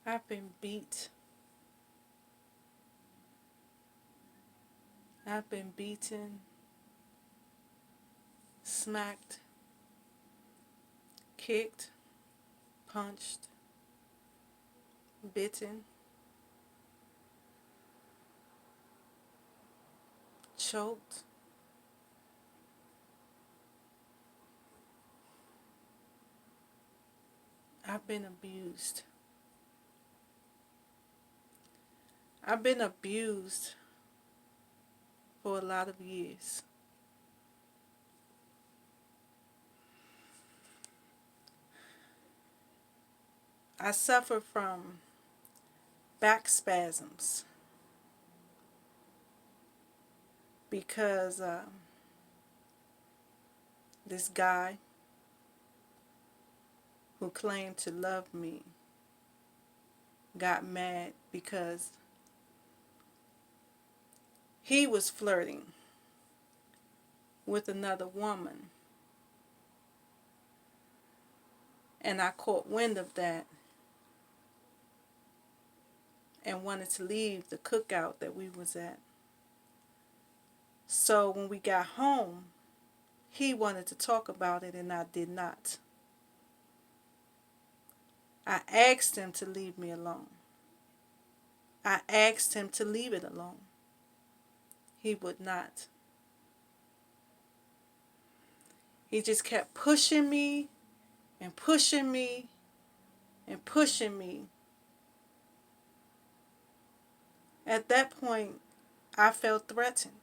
I've been beat. I've been beaten, smacked, kicked, punched, bitten, choked. I've been abused. I've been abused for a lot of years. I suffer from back spasms because this guy who claimed to love me got mad because he was flirting with another woman. And I caught wind of that and wanted to leave the cookout that we was at. So when we got home, he wanted to talk about it and I did not. I asked him to leave me alone. I asked him to leave it alone. He would not. He just kept pushing me and pushing me and pushing me. At that point, I felt threatened.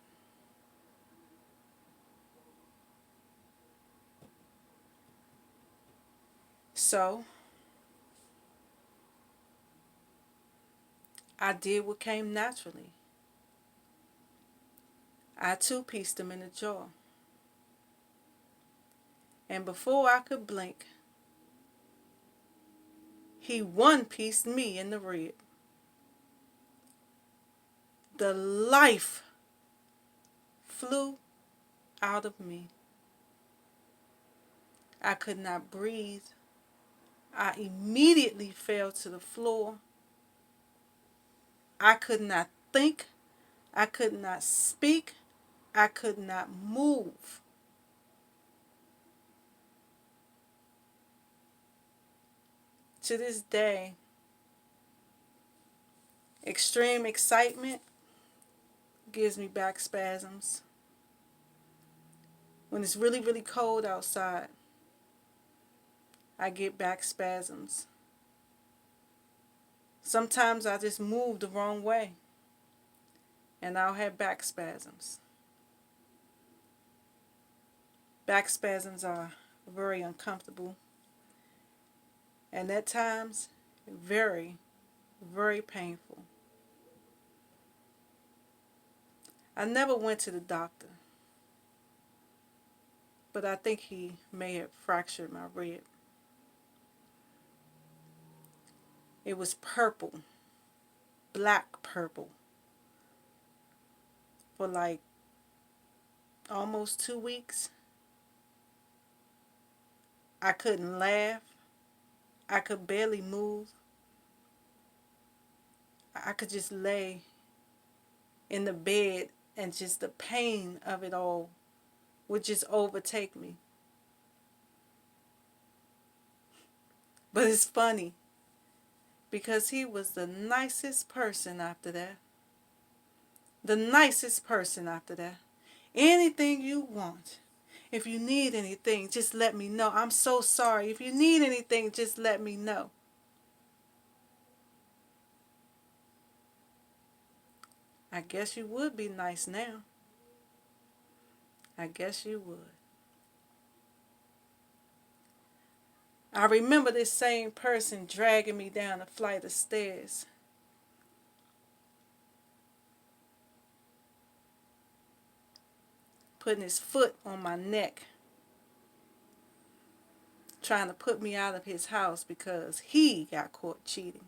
So I did what came naturally. I two-pieced him in the jaw. And before I could blink, he one-pieced me in the rib. The life flew out of me. I could not breathe. I immediately fell to the floor. I could not think. I could not speak. I could not move. To this day, extreme excitement gives me back spasms. When it's really, really cold outside, I get back spasms. Sometimes I just move the wrong way and I'll have back spasms. Back spasms are very uncomfortable and at times very, very painful. I never went to the doctor, but I think he may have fractured my rib. It was purple, black purple, for like almost 2 weeks. I couldn't laugh. I could barely move. I could just lay in the bed and just the pain of it all would just overtake me. But it's funny because he was the nicest person after that. The nicest person after that. Anything you want. If you need anything, just let me know. I'm so sorry. If you need anything, just let me know. I guess you would be nice now. I guess you would. I remember this same person dragging me down a flight of stairs. Putting his foot on my neck. Trying to put me out of his house because he got caught cheating.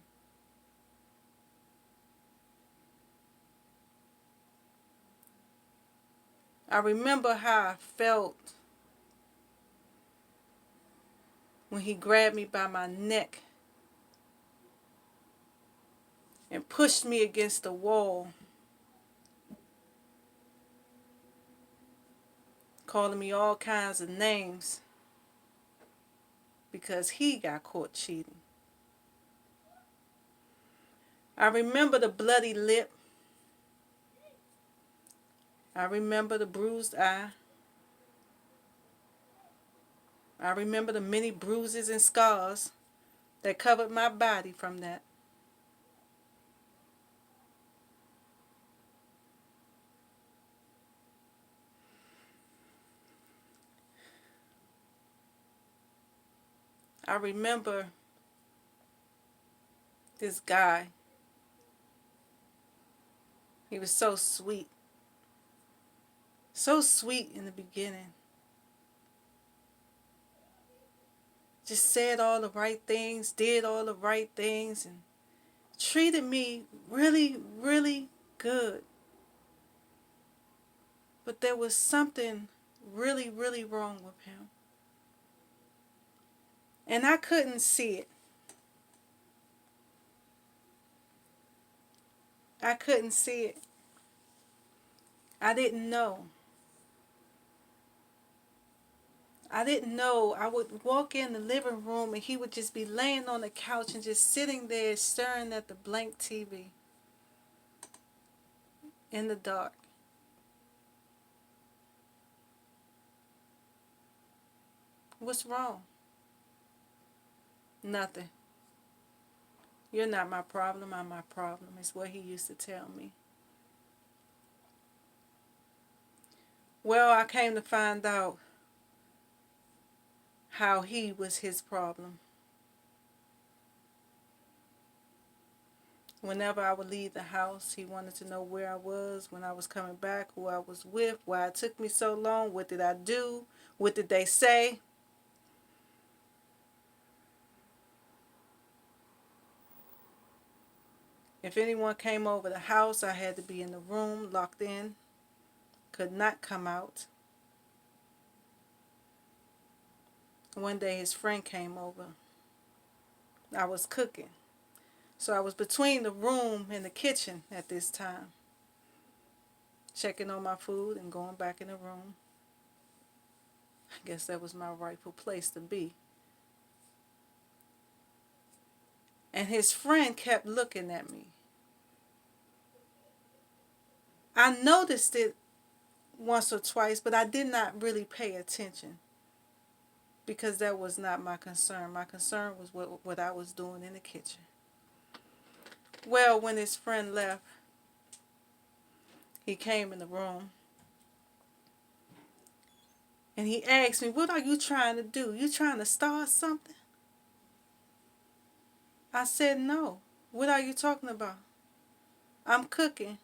I remember how I felt when he grabbed me by my neck and pushed me against the wall, calling me all kinds of names because he got caught cheating. I remember the bloody lip. I remember the bruised eye. I remember the many bruises and scars that covered my body from that. I remember this guy. He was so sweet. So sweet in the beginning. Just said all the right things, did all the right things, and treated me really, really good. But there was something really, really wrong with him. And I couldn't see it. I couldn't see it. I didn't know. I didn't know. I would walk in the living room and he would just be laying on the couch and just sitting there staring at the blank TV in the dark. What's wrong? Nothing. You're not my problem, I'm my problem, is what he used to tell me. Well, I came to find out how he was his problem. Whenever I would leave the house, he wanted to know where I was, when I was coming back, who I was with, why it took me so long, what did I do, what did they say. If anyone came over the house, I had to be in the room, locked in, could not come out. One day his friend came over. I was cooking. So I was between the room and the kitchen at this time, checking on my food and going back in the room. I guess that was my rightful place to be. And his friend kept looking at me. I noticed it once or twice, but I did not really pay attention because that was not my concern. My concern was what I was doing in the kitchen. Well, when his friend left, he came in the room and he asked me, "What are you trying to do? You trying to start something?" I said, "No. What are you talking about?" "I'm cooking."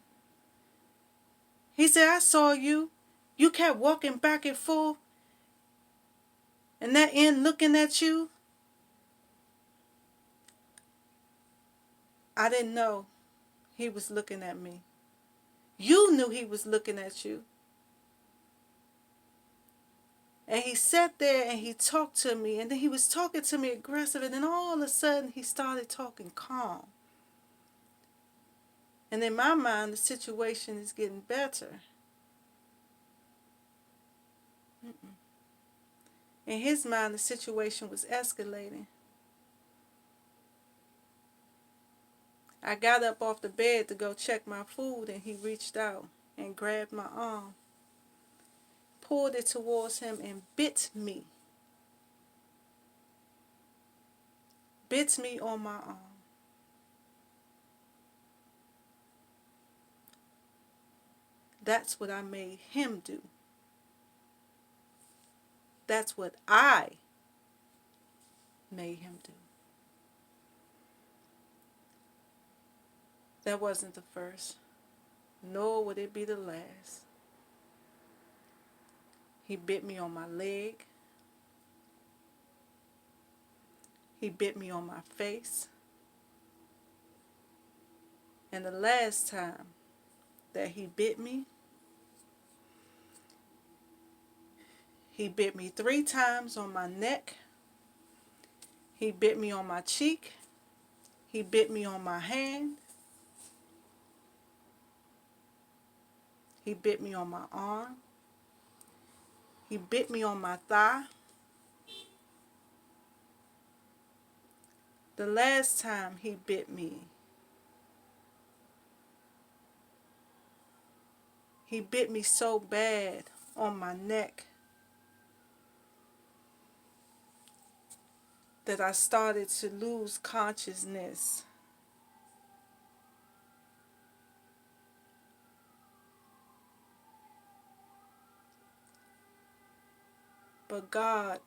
He said, "I saw you. You kept walking back and forth and that end looking at you." I didn't know he was looking at me. You knew he was looking at you. And he sat there and he talked to me, and then he was talking to me aggressive, and then all of a sudden he started talking calm. And in my mind, the situation is getting better. In his mind, the situation was escalating. I got up off the bed to go check my food, and he reached out and grabbed my arm, pulled it towards him, and bit me. Bit me on my arm. That's what I made him do. That's what I made him do. That wasn't the first, nor would it be the last. He bit me on my leg. He bit me on my face. And the last time that he bit me, he bit me 3 times on my neck. He bit me on my cheek. He bit me on my hand. He bit me on my arm. He bit me on my thigh. The last time he bit me, he bit me so bad on my neck that I started to lose consciousness. But God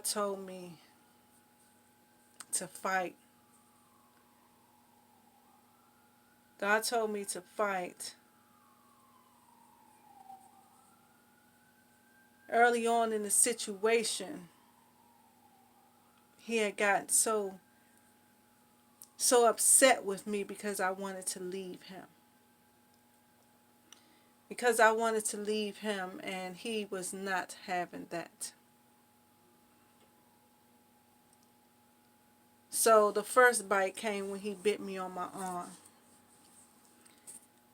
told me to fight. God told me to fight. Early on in the situation, he had gotten so upset with me because I wanted to leave him. Because I wanted to leave him, and he was not having that. So the first bite came when he bit me on my arm.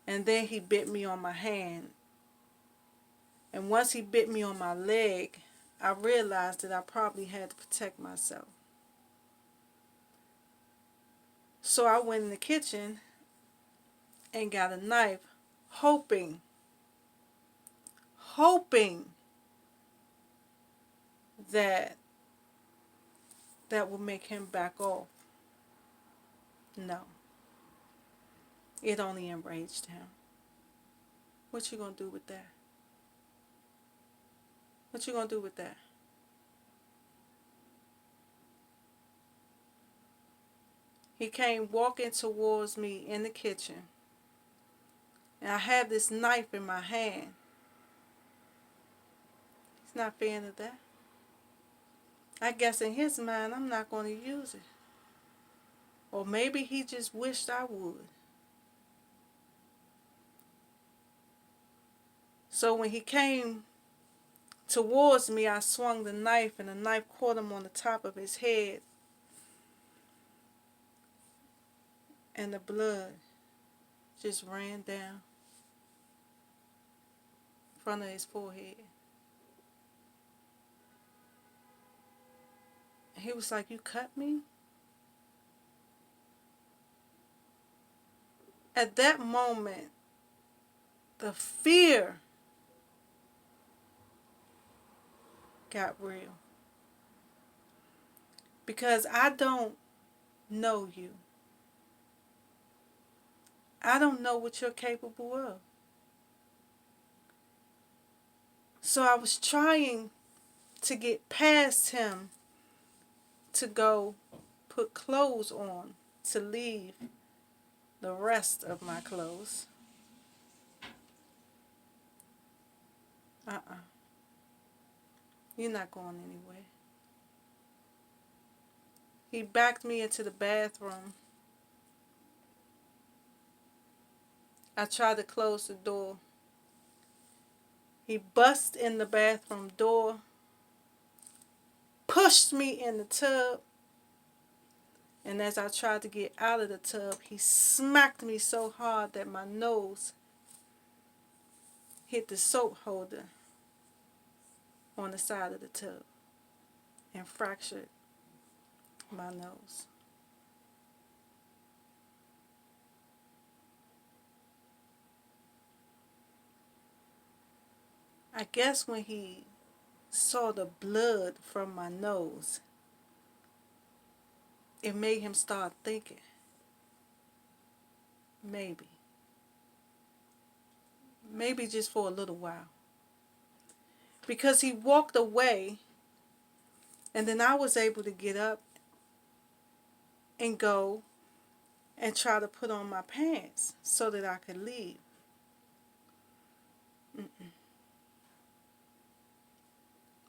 And then he bit me on my hand. And once he bit me on my leg, I realized that I probably had to protect myself. So I went in the kitchen and got a knife, hoping that that would make him back off. No. It only enraged him. What you gonna do with that? What you gonna do with that? He came walking towards me in the kitchen. And I had this knife in my hand. He's not a fan of that. I guess in his mind, I'm not going to use it. Or maybe he just wished I would. So when he came towards me, I swung the knife, and the knife caught him on the top of his head. And the blood just ran down in front of his forehead. And he was like, "You cut me?" At that moment, the fear got real. Because I don't know you. I don't know what you're capable of. So I was trying to get past him to go put clothes on, to leave the rest of my clothes. You're not going anywhere. He backed me into the bathroom. I tried to close the door. He bust in the bathroom door, pushed me in the tub, and as I tried to get out of the tub, he smacked me so hard that my nose hit the soap holder on the side of the tub and fractured my nose. I guess when he saw the blood from my nose, it made him start thinking. Maybe. Maybe just for a little while. Because he walked away, and then I was able to get up and go and try to put on my pants so that I could leave.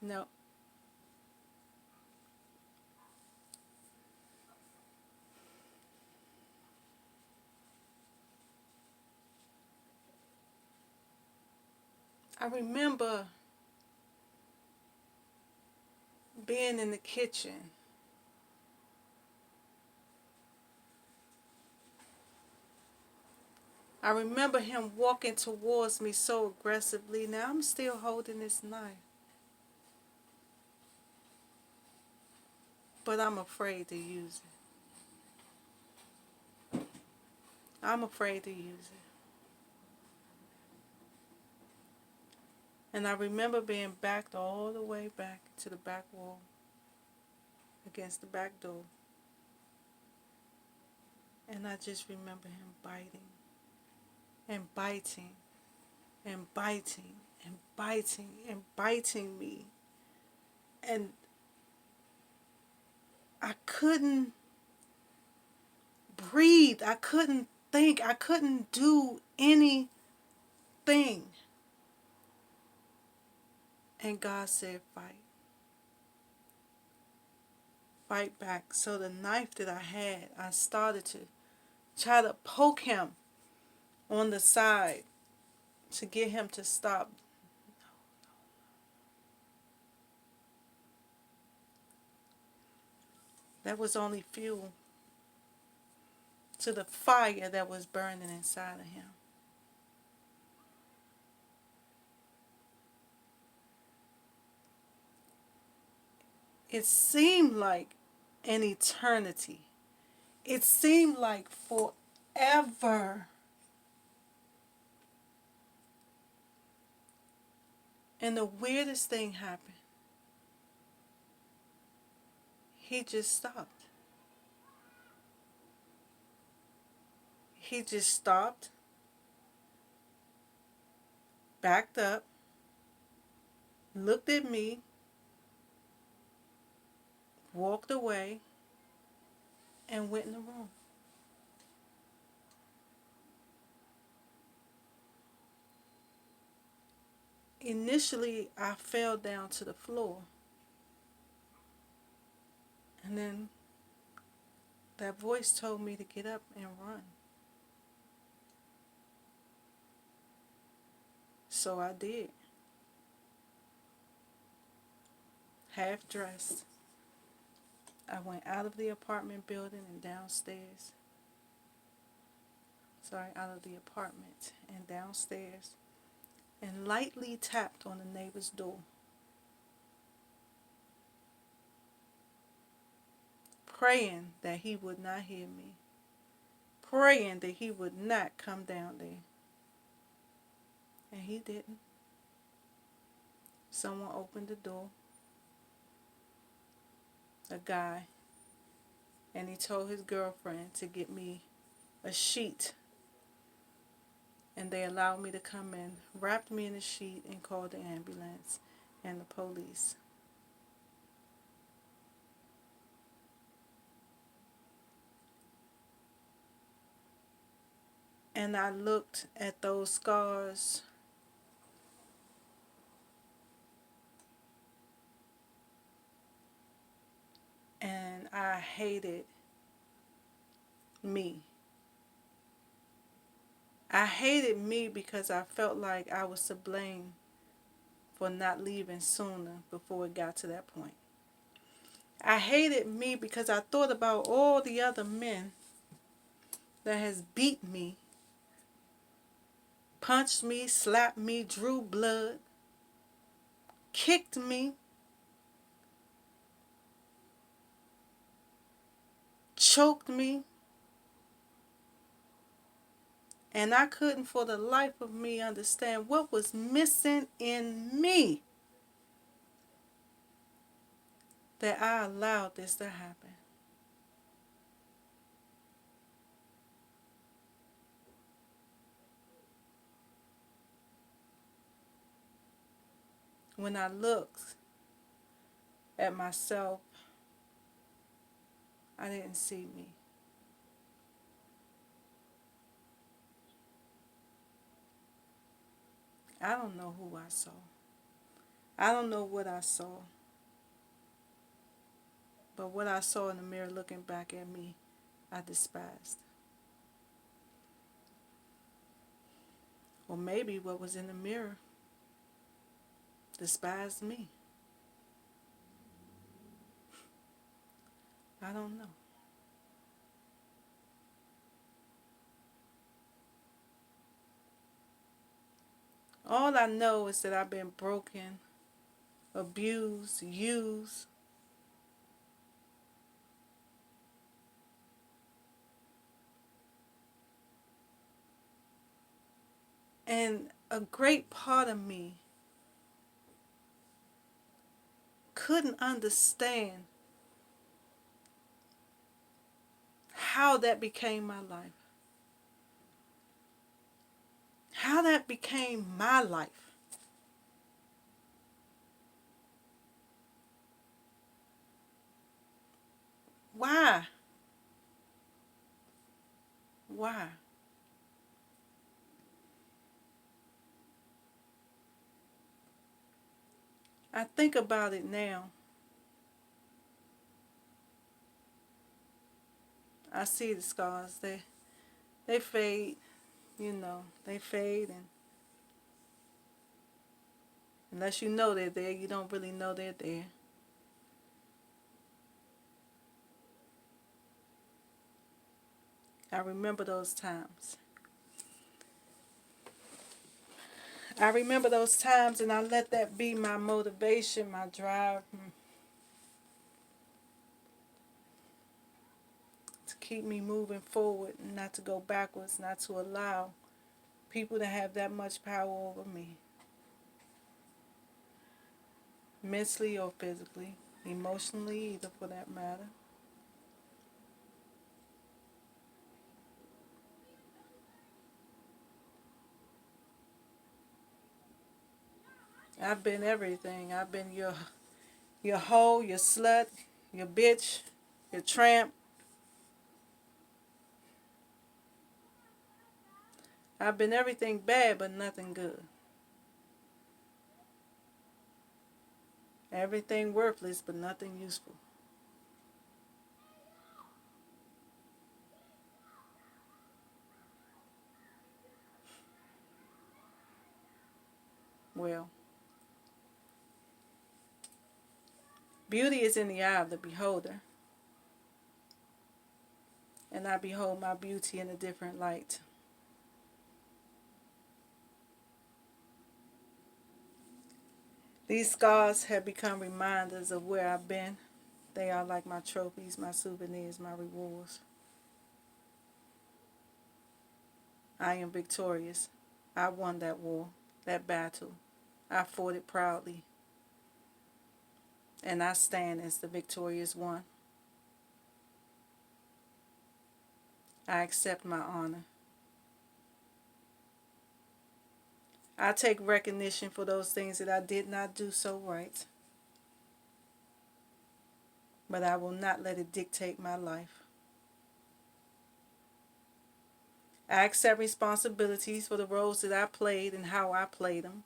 No. I remember being in the kitchen I remember him walking towards me so aggressively. Now I'm still holding this knife, but I'm afraid to use it. I'm afraid to use it. And I remember being backed all the way back to the back wall, against the back door. And I just remember him biting and biting and biting and biting and biting me. And I couldn't breathe. I couldn't think. I couldn't do anything. And God said, fight. Fight back. So the knife that I had, I started to try to poke him on the side to get him to stop. That was only fuel to the fire that was burning inside of him. It seemed like an eternity. It seemed like forever. And the weirdest thing happened. He just stopped. He just stopped, backed up, looked at me, walked away, and went in the room. Initially, I fell down to the floor. And then that voice told me to get up and run. So I did. Half dressed. I went out of the apartment building and downstairs. Out of the apartment and downstairs, and lightly tapped on the neighbor's door. Praying that he would not hear me. Praying that he would not come down there. And he didn't. Someone opened the door. A guy. And he told his girlfriend to get me a sheet. And they allowed me to come in, wrapped me in a sheet, and called the ambulance and the police. And I looked at those scars, and I hated me. I hated me because I felt like I was to blame for not leaving sooner before it got to that point. I hated me because I thought about all the other men that has beat me, punched me, slapped me, drew blood, kicked me, choked me, and I couldn't for the life of me understand what was missing in me that I allowed this to happen. When I looked at myself, I didn't see me. I don't know who I saw. I don't know what I saw. But what I saw in the mirror looking back at me, I despised. Or maybe what was in the mirror despised me. I don't know. All I know is that I've been broken, abused, used. And a great part of me couldn't understand how that became my life. How that became my life. Why? Why? I think about it now. I see the scars. They fade, they fade, and unless you know they're there, you don't really know they're there. I remember those times. I remember those times, and I let that be my motivation, my drive to keep me moving forward, and not to go backwards, not to allow people to have that much power over me, mentally or physically, emotionally, either for that matter. I've been everything. I've been your hoe, your slut, your bitch, your tramp. I've been everything bad but nothing good. Everything worthless but nothing useful. Well, beauty is in the eye of the beholder, and I behold my beauty in a different light. These scars have become reminders of where I've been. They are like my trophies, my souvenirs, my rewards. I am victorious. I won that war, that battle. I fought it proudly, and I stand as the victorious one. I accept my honor. I take recognition for those things that I did not do so right, but I will not let it dictate my life. I accept responsibilities for the roles that I played and how I played them,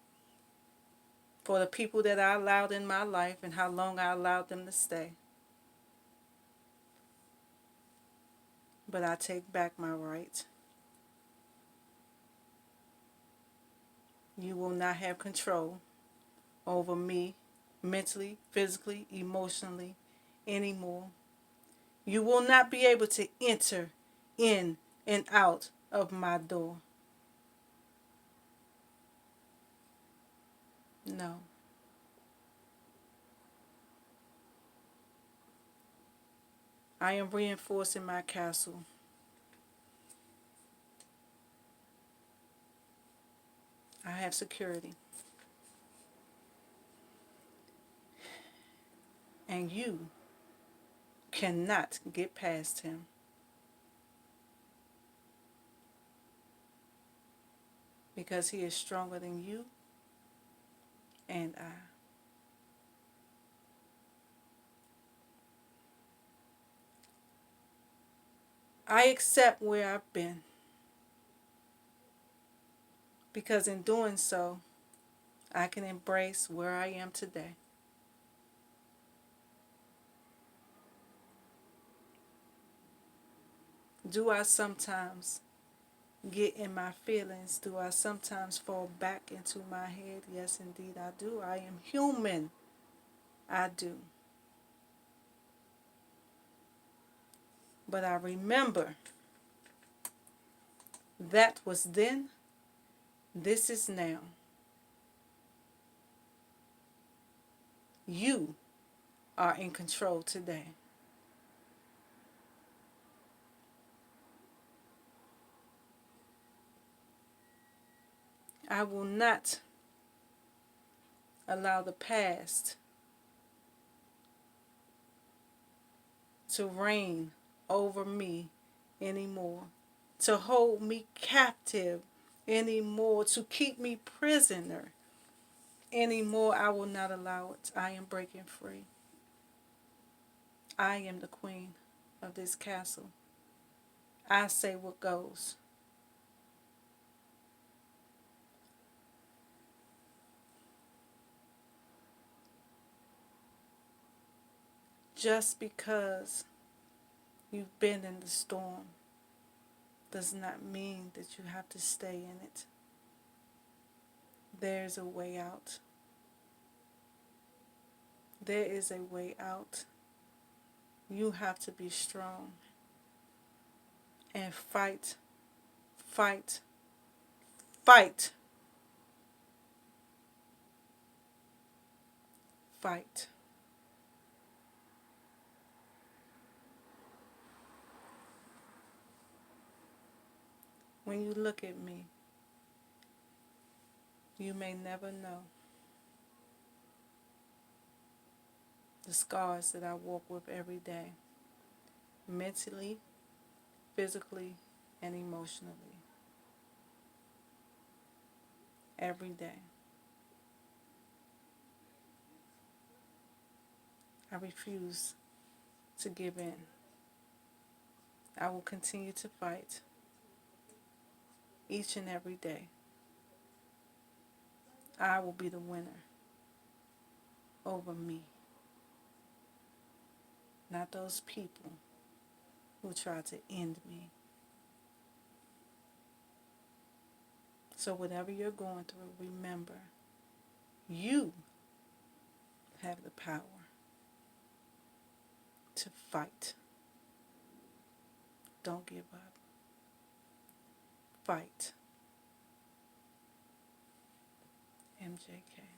for the people that I allowed in my life and how long I allowed them to stay. But I take back my right. You will not have control over me mentally, physically, emotionally anymore. You will not be able to enter in and out of my door. No. I am reinforcing my castle. I have security. And you cannot get past him. Because he is stronger than you and I accept where I've been. Because in doing so, I can embrace where I am today. Do I sometimes get in my feelings? Do I sometimes fall back into my head? Yes, indeed, I do. I am human. I do. But I remember that was then, this is now. You are in control today. I will not allow the past to reign over me anymore, to hold me captive anymore, to keep me prisoner anymore. I will not allow it. I am breaking free. I am the queen of this castle. I say what goes. Just because you've been in the storm does not mean that you have to stay in it. There's a way out. There is a way out. You have to be strong and fight, fight, fight, fight. When you look at me, you may never know the scars that I walk with every day, mentally, physically, and emotionally. Every day. I refuse to give in. I will continue to fight each and every day. I will be the winner over me, not those people who try to end me. So whatever you're going through, remember, you have the power to fight. Don't give up. Fight. MJK.